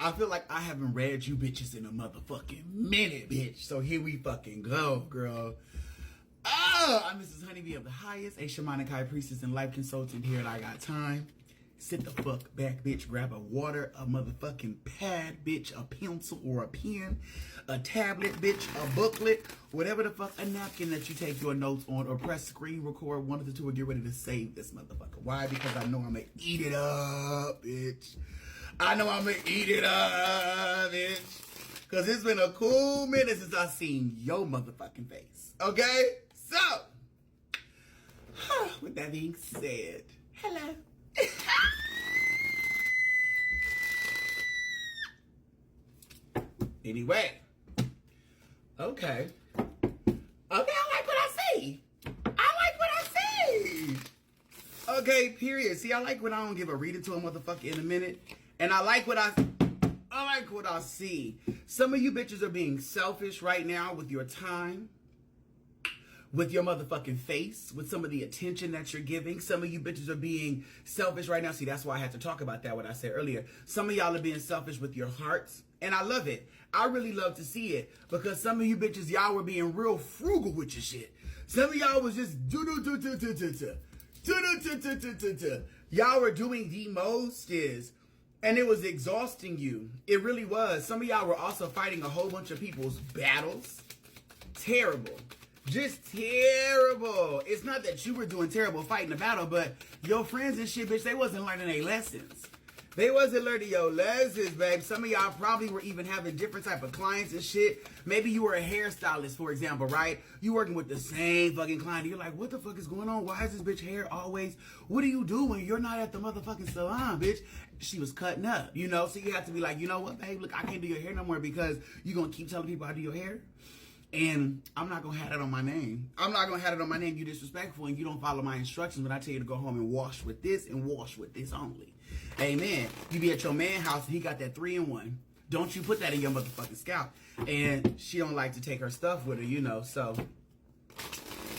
I feel like I haven't read you bitches in a motherfucking minute, bitch. So here we fucking go, girl. Oh, I'm Mrs. Honeybee of the Highest, a shamanic high priestess and life consultant here at I Got Time. Sit the fuck back, bitch. Grab a water, a motherfucking pad, bitch, a pencil or a pen, a tablet, bitch, a booklet, whatever the fuck, a napkin that you take your notes on, or press screen record, one of the two, and get ready to save this motherfucker. Why? Because I know I'm gonna eat it up, bitch. I know I'm gonna eat it up, bitch. Because it's been a cool minute since I seen your motherfucking face. Okay? So, with that being said, hello. Anyway, okay, I like what I see. Okay, period. See, I like when I don't give a reading to a motherfucker in a minute, and I like what I see. Some of you bitches are being selfish right now with your time, with your motherfucking face, with some of the attention that you're giving. Some of you bitches are being selfish right now. See, that's why I had to talk about that, what I said earlier. Some of y'all are being selfish with your hearts, and I love it. I really love to see it, because some of you bitches, y'all were being real frugal with your shit. Some of y'all was just y'all were doing the most and it was exhausting you. It really was. Some of y'all were also fighting a whole bunch of people's battles. Terrible. Just terrible. It's not that you were doing terrible fighting the battle, but your friends and shit, bitch, they wasn't learning their lessons. They wasn't learning your lessons, babe. Some of y'all probably were even having different type of clients and shit. Maybe you were a hairstylist, for example, right? You working with the same fucking client. You're like, what the fuck is going on? Why is this bitch hair always? What do you do when you're not at the motherfucking salon, bitch? She was cutting up, you know? So you have to be like, you know what, babe? Look, I can't do your hair no more because you're going to keep telling people I do your hair. And I'm not going to have that on my name. I'm not going to have it on my name. You disrespectful and you don't follow my instructions when I tell you to go home and wash with this and wash with this only. Amen. You be at your man's house and he got that 3-in-1. Don't you put that in your motherfucking scalp. And she don't like to take her stuff with her, you know. So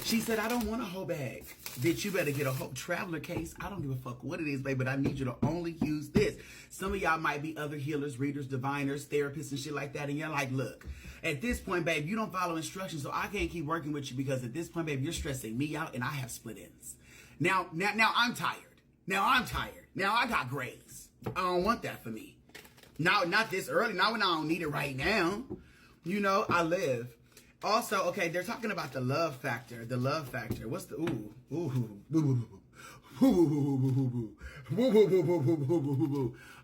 she said, I don't want a whole bag. Bitch, you better get a whole traveler case. I don't give a fuck what it is, babe, but I need you to only use this. Some of y'all might be other healers, readers, diviners, therapists, and shit like that. And you're like, look, at this point, babe, you don't follow instructions, so I can't keep working with you because at this point, babe, you're stressing me out and I have split ends. Now I'm tired. Now I got grays. I don't want that for me. Now, not this early. Not when I don't need it right now. You know, I live. Also, okay, they're talking about the love factor. The love factor. What's the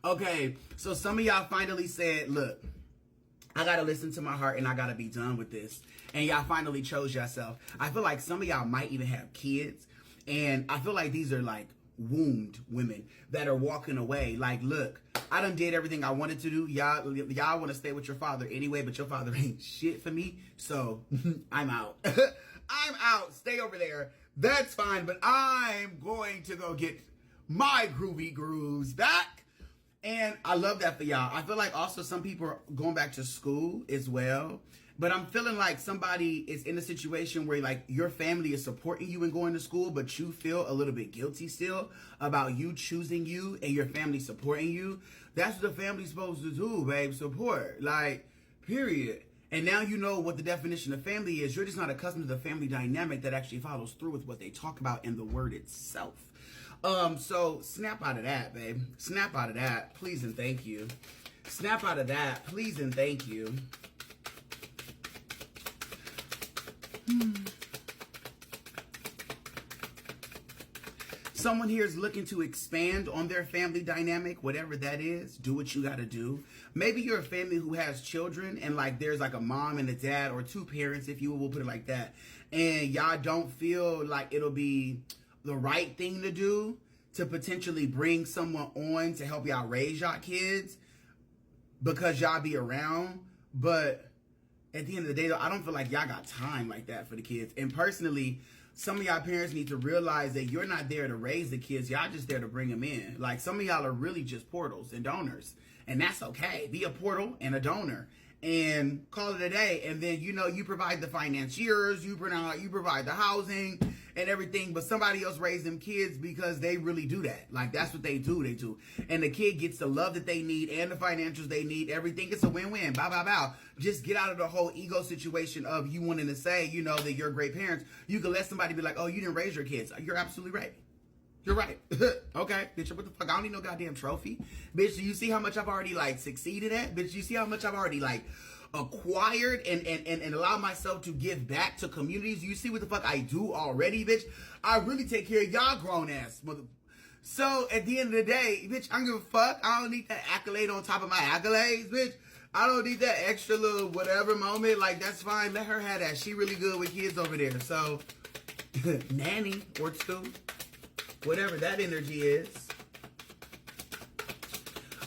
Okay, so some of y'all finally said, look, I gotta listen to my heart and I gotta be done with this. And y'all finally chose yourself. I feel like some of y'all might even have kids. And I feel like these are like wombed women that are walking away. Like, look, I done did everything I wanted to do. Y'all want to stay with your father anyway, but your father ain't shit for me. So I'm out. I'm out. Stay over there. That's fine. But I'm going to go get my groovy grooves back. And I love that for y'all. I feel like also some people are going back to school as well. But I'm feeling like somebody is in a situation where like your family is supporting you in going to school, but you feel a little bit guilty still about you choosing you and your family supporting you. That's what the family's supposed to do, babe. Support. Like, period. And now you know what the definition of family is. You're just not accustomed to the family dynamic that actually follows through with what they talk about in the word itself. So snap out of that, babe. Snap out of that. Please and thank you. Snap out of that. Please and thank you. Someone here is looking to expand on their family dynamic, whatever that is. Do what you got to do. Maybe you're a family who has children and like there's like a mom and a dad or two parents, if you will, we'll put it like that. And y'all don't feel like it'll be the right thing to do to potentially bring someone on to help y'all raise y'all kids because y'all be around. But at the end of the day, though, I don't feel like y'all got time like that for the kids. And personally, some of y'all parents need to realize that you're not there to raise the kids. Y'all just there to bring them in. Like, some of y'all are really just portals and donors. And that's okay. Be a portal and a donor. And call it a day. And then, you know, you provide the financiers. You provide the housing. and everything, but somebody else raised them kids because they really do that. Like, that's what they do. They do. And the kid gets the love that they need and the financials they need. Everything. It's a win-win. Bow, bow, bow. Just get out of the whole ego situation of you wanting to say, you know, that you're great parents. You can let somebody be like, oh, you didn't raise your kids. You're absolutely right. You're right. Okay, bitch, what the fuck? I don't need no goddamn trophy. Bitch, do you see how much I've already, like, succeeded at? Bitch, you see how much I've already, like, acquired and allow myself to give back to communities? You see what the fuck I do already, bitch? I really take care of y'all grown ass mother. So, at the end of the day, bitch, I don't give a fuck. I don't need that accolade on top of my accolades, bitch. I don't need that extra little whatever moment. Like, that's fine. Let her have that. She really good with kids over there. So, nanny or two. Whatever that energy is.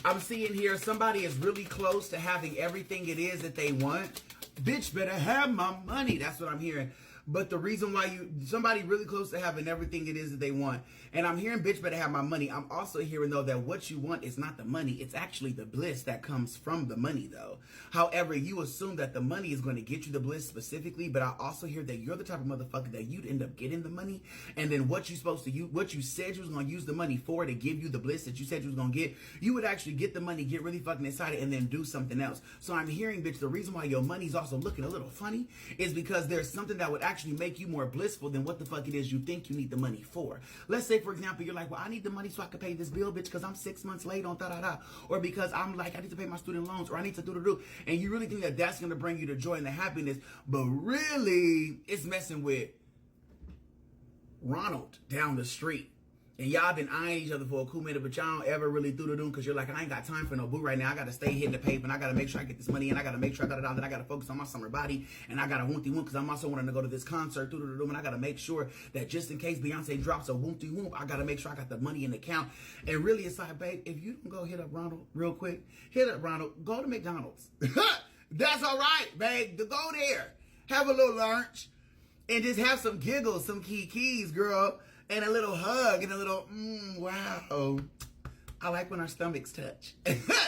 I'm seeing here somebody is really close to having everything it is that they want. Bitch better have my money. That's what I'm hearing. But the reason why somebody really close to having everything it is that they want. And I'm hearing bitch better have my money. I'm also hearing though that what you want is not the money. It's actually the bliss that comes from the money though. However, you assume that the money is going to get you the bliss specifically. But I also hear that you're the type of motherfucker that you'd end up getting the money. And then what you supposed to use, what you said you was going to use the money for to give you the bliss that you said you was going to get. You would actually get the money, get really fucking excited and then do something else. So I'm hearing bitch, the reason why your money's also looking a little funny is because there's something that would actually make you more blissful than what the fuck it is you think you need the money for. Let's say, for example, you're like, well, I need the money so I can pay this bill, bitch, because I'm 6 months late on da-da-da. Or because I'm like, I need to pay my student loans, or I need to do-do-do. And you really think that that's going to bring you the joy and the happiness, but really, it's messing with Ronald down the street. And y'all been eyeing each other for a cool minute, but y'all don't ever really do because you're like, I ain't got time for no boo right now. I got to stay hitting the paper, and I got to make sure I get this money, and I got to make sure I got it out, and I got to focus on my summer body, and I got to woonty woomp because I'm also wanting to go to this concert, and I got to make sure that just in case Beyonce drops a woonty woomp, I got to make sure I got the money in the account. And really, it's like, babe, if you don't go hit up Ronald real quick, go to McDonald's. That's all right, babe. To go there, have a little lunch, and just have some giggles, some kikis, girl. And a little hug and a little, wow. I like when our stomachs touch.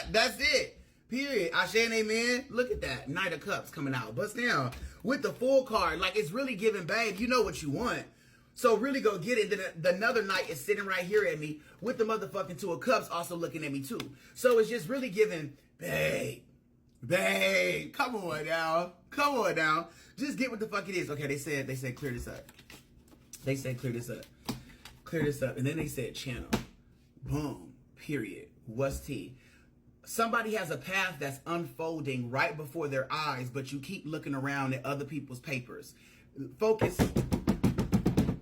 That's it. Period. Ashe and amen. Look at that. Knight of Cups coming out. Bust down. With the full card. Like, it's really giving, babe. You know what you want. So really go get it. Then another knight is sitting right here at me with the motherfucking Two of Cups also looking at me too. So it's just really giving, babe, come on now. Just get what the fuck it is. Okay, they said clear this up. They said clear this up. Clear this up. And then they said channel. Boom. Period. What's T? Somebody has a path that's unfolding right before their eyes, but you keep looking around at other people's papers. Focus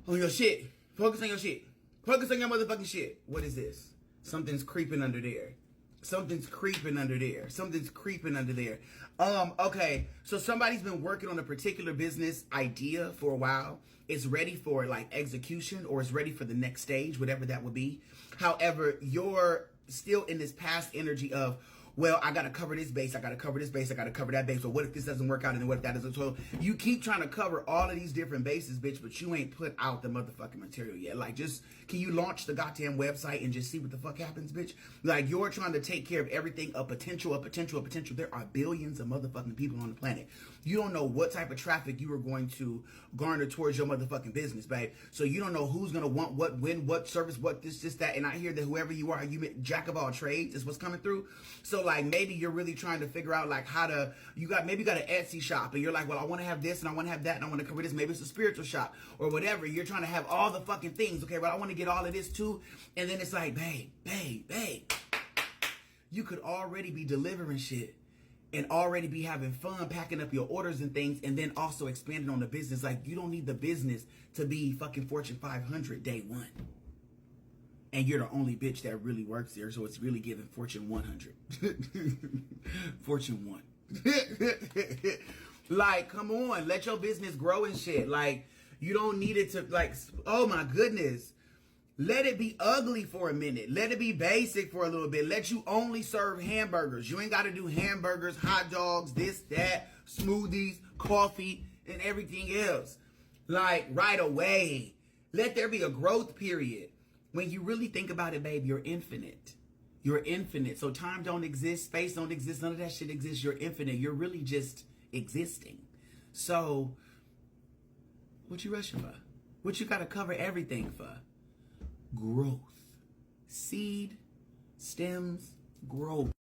on your shit. Focus on your shit. Focus on your motherfucking shit. What is this? Something's creeping under there. Something's creeping under there. Something's creeping under there. Okay. So somebody's been working on a particular business idea for a while. It's ready for like execution, or it's ready for the next stage, whatever that would be. However, you're still in this past energy of, well, I got to cover this base. I got to cover this base. I got to cover that base. Or what if this doesn't work out? And then what if that doesn't? So you keep trying to cover all of these different bases, bitch, but you ain't put out the motherfucking material yet. Like, just, can you launch the goddamn website and just see what the fuck happens, bitch? Like, you're trying to take care of everything, a potential. There are billions of motherfucking people on the planet. You don't know what type of traffic you are going to garner towards your motherfucking business, babe. So you don't know who's going to want what, when, what service, what this, that. And I hear that whoever you are, you jack of all trades is what's coming through. So like, maybe you're really trying to figure out like how to, maybe you got an Etsy shop and you're like, well, I want to have this and I want to have that and I want to cover this. Maybe it's a spiritual shop or whatever. You're trying to have all the fucking things. Okay, but I want to get all of this too. And then it's like, babe, you could already be delivering shit and already be having fun packing up your orders and things, and then also expanding on the business. Like, you don't need the business to be fucking Fortune 500 day one. And you're the only bitch that really works there, so it's really giving Fortune 100. Fortune 1. Like, come on, let your business grow and shit. Like, you don't need it to, like, oh my goodness. Let it be ugly for a minute. Let it be basic for a little bit. Let you only serve hamburgers. You ain't got to do hamburgers, hot dogs, this, that, smoothies, coffee, and everything else. Like, right away. Let there be a growth period. When you really think about it, babe, you're infinite. You're infinite. So time don't exist. Space don't exist. None of that shit exists. You're infinite. You're really just existing. So, what you rushing for? What you got to cover everything for? Growth. Seed, stems, growth.